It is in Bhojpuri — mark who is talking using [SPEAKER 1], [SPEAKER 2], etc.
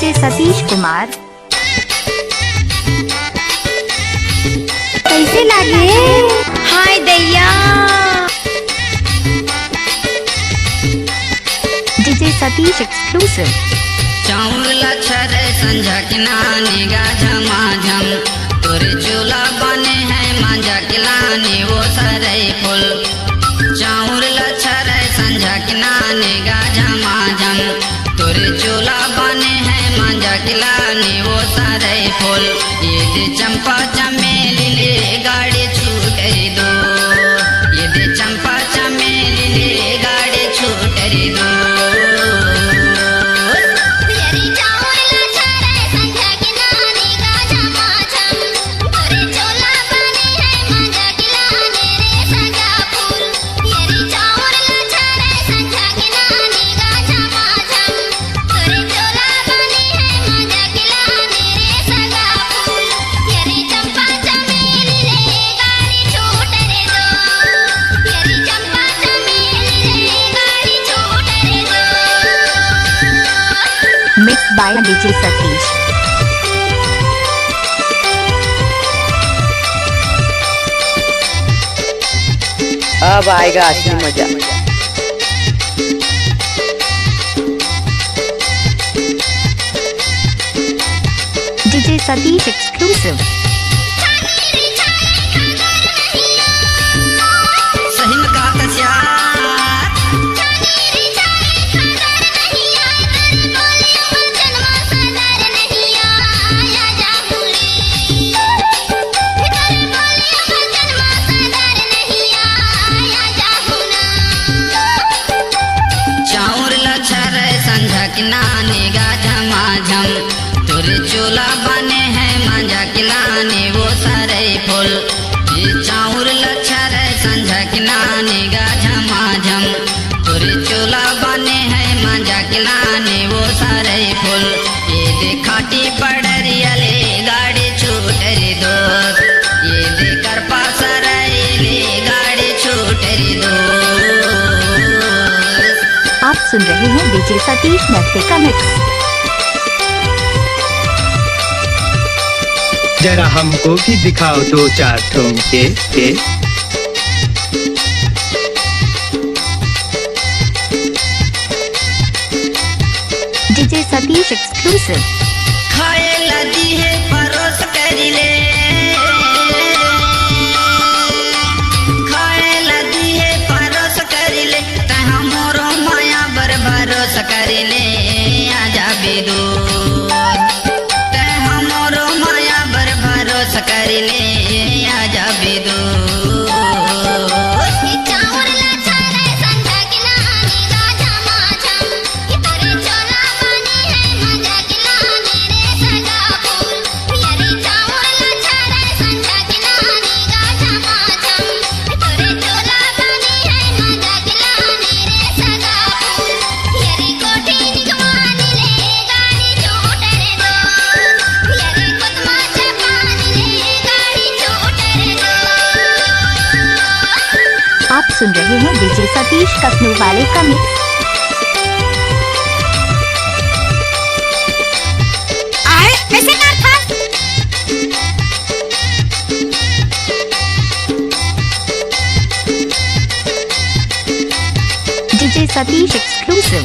[SPEAKER 1] डीजे सतीश कुमार। कैसे लगे? हाय दैया। DJ Satish exclusive.
[SPEAKER 2] चाउर लच्छर संझा किनाने गा झमाझम, तोरे चूल्हा बने हैं मांझा किलाने वो सरे फुल। चाउर लच्छर संझा किनाने गा झमाझम, तोरे चूल्हा बने हैं मांझा किलाने वो सरे फुल। ये दे चंपा चमेली ले गाड़ी छूट दो, ये दे चंपा चमेली ले गाड़ी छूट दो।
[SPEAKER 1] Mixed by DJ Satish।
[SPEAKER 3] अब आएगा असली मजा।
[SPEAKER 1] DJ Satish exclusive.
[SPEAKER 2] सही में कहा था यार। किनाने गा झमाझम, तोरे चूल्हा बने हैं मांझा किलाने वो सारे फूल। ये चाउर लच्छर संझा किनाने गा झमाझम, तोरे चूल्हा बने हैं मांझा किलाने वो सारे फूल। ये देखाटी पड़रिया ले गाड़ी छूट रे दोस्त, ये देकर पासर ले गाड़ी छूट रे दोस्त।
[SPEAKER 1] आप सुन रहे हैं डीजे सतीश नृत्य का मिक्स।
[SPEAKER 4] जरा हमको भी दिखाओ दो चार ठुमके के।
[SPEAKER 1] DJ Satish exclusive.
[SPEAKER 2] खाए लदी है परोस करिले, खाए लदी है परोस करिले, तहाँ मोरो माया बर भरोस करिले आजा बेदो। तहाँ मोरो माया बर भरोस करिले आजा बेदो।
[SPEAKER 1] आप सुन रहे हैं डीजे सतीश कखनू वाले का मिक्स। कैसे कर था? DJ Satish exclusive.